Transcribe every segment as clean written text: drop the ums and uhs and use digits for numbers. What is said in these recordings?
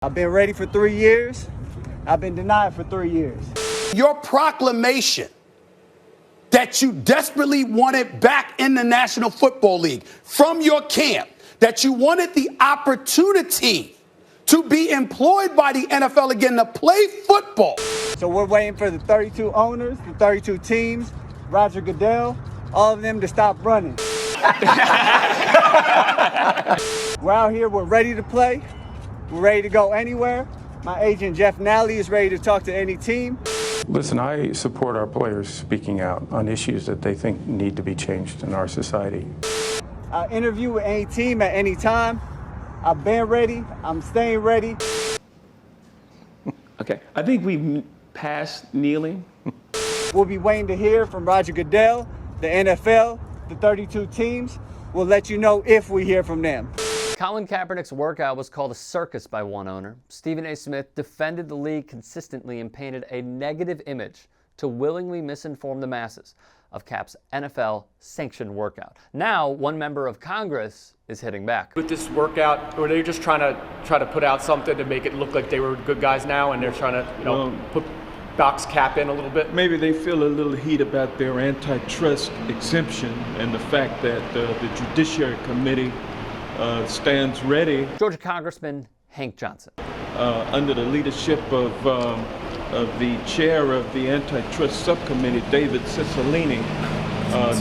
I've been ready for 3 years. I've been denied for 3 years. Your proclamation that you desperately wanted back in the National Football League from your camp, that you wanted the opportunity to be employed by the NFL again to play football. So we're waiting for the 32 owners, the 32 teams, Roger Goodell, all of them to stop running. We're out here, we're ready to play. We're ready to go anywhere. My agent, Jeff Nally, is ready to talk to any team. Listen, I support our players speaking out on issues that they think need to be changed in our society. I interview with any team at any time. I've been ready. I'm staying ready. Okay, I think we've passed kneeling. We'll be waiting to hear from Roger Goodell, the NFL, the 32 teams. We'll let you know if we hear from them. Colin Kaepernick's workout was called a circus by one owner. Stephen A. Smith defended the league consistently and painted a negative image to willingly misinform the masses of Cap's NFL-sanctioned workout. Now, one member of Congress is hitting back. With this workout, or they're just trying to put out something to make it look like they were good guys now, and they're trying to, put box Cap in a little bit? Maybe they feel a little heat about their antitrust exemption and the fact that the Judiciary Committee stands ready. Georgia Congressman Hank Johnson. Under the leadership of the chair of the Antitrust Subcommittee, David Cicilline,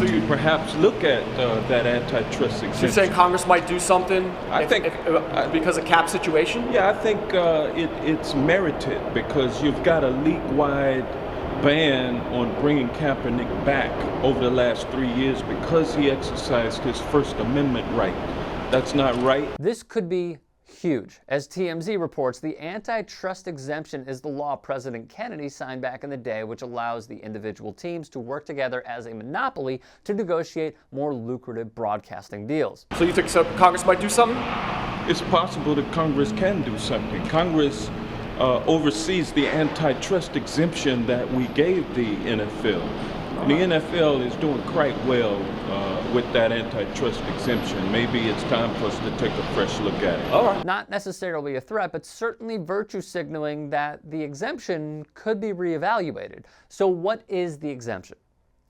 to perhaps look at that antitrust exemption. So you're saying Congress might do something because of Cap's situation? Yeah, I think it's merited because you've got a league-wide ban on bringing Kaepernick back over the last 3 years because he exercised his First Amendment right. That's not right. This could be huge. As TMZ reports, the antitrust exemption is the law President Kennedy signed back in the day, which allows the individual teams to work together as a monopoly to negotiate more lucrative broadcasting deals. So you think Congress might do something? It's possible that Congress can do something. Congress oversees the antitrust exemption that we gave the NFL. And the NFL is doing quite well with that antitrust exemption. Maybe it's time for us to take a fresh look at it. All right. Not necessarily a threat, but certainly virtue signaling that the exemption could be reevaluated. So what is the exemption?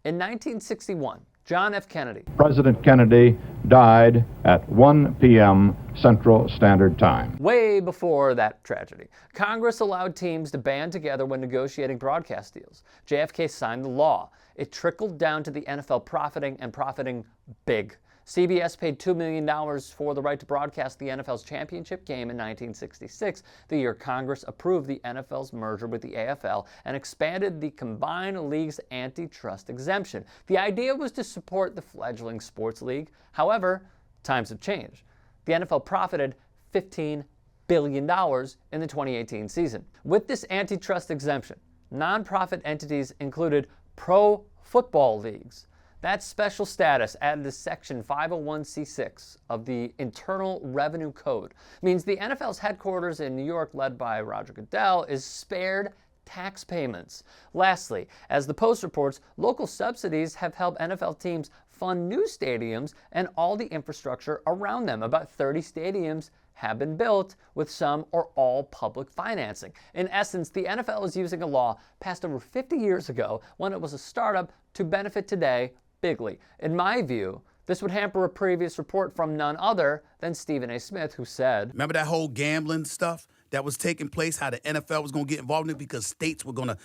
In 1961, John F. Kennedy. President Kennedy died at 1 p.m. Central Standard Time. Way before that tragedy, Congress allowed teams to band together when negotiating broadcast deals. JFK signed the law. It trickled down to the NFL profiting big. CBS paid $2 million for the right to broadcast the NFL's championship game in 1966, the year Congress approved the NFL's merger with the AFL and expanded the combined league's antitrust exemption. The idea was to support the fledgling sports league. However, times have changed. The NFL profited $15 billion in the 2018 season. With this antitrust exemption, nonprofit entities included pro football leagues. That special status added to Section 501c6 of the Internal Revenue Code means the NFL's headquarters in New York, led by Roger Goodell, is spared tax payments. Lastly, as the Post reports, local subsidies have helped NFL teams fund new stadiums and all the infrastructure around them. About 30 stadiums have been built with some or all public financing. In essence, the NFL is using a law passed over 50 years ago when it was a startup to benefit today bigly. In my view, this would hamper a previous report from none other than Stephen A. Smith, who said, Remember that whole gambling stuff that was taking place, how the NFL was going to get involved in it because states were going to,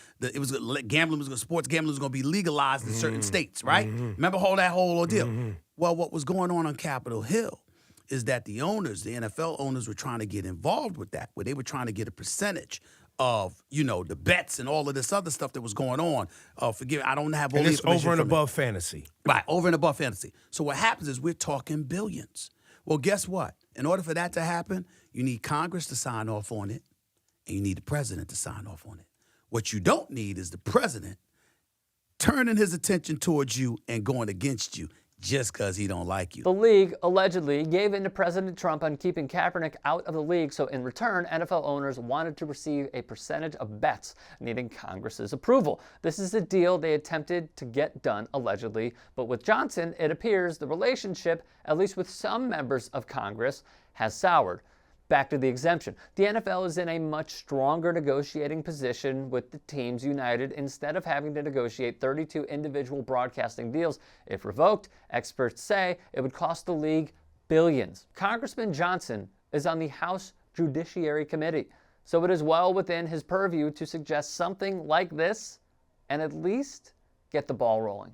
sports gambling was going to be legalized in certain states, right? Remember that whole ordeal? Well, what was going on Capitol Hill is that the NFL owners were trying to get involved with that, where they were trying to get a percentage of, the bets and all of this other stuff that was going on. I don't have all and the it's information. over and above fantasy. Right, over and above fantasy. So what happens is we're talking billions. Well, guess what? In order for that to happen, you need Congress to sign off on it, and you need the president to sign off on it. What you don't need is the president turning his attention towards you and going against you just because he don't like you. The league allegedly gave in to President Trump on keeping Kaepernick out of the league, so in return, NFL owners wanted to receive a percentage of bets, needing Congress's approval. This is a deal they attempted to get done, allegedly, but with Johnson, it appears the relationship, at least with some members of Congress, has soured. Back to the exemption. The NFL is in a much stronger negotiating position with the teams united instead of having to negotiate 32 individual broadcasting deals. If revoked, experts say it would cost the league billions. Congressman Johnson is on the House Judiciary Committee, so it is well within his purview to suggest something like this and at least get the ball rolling.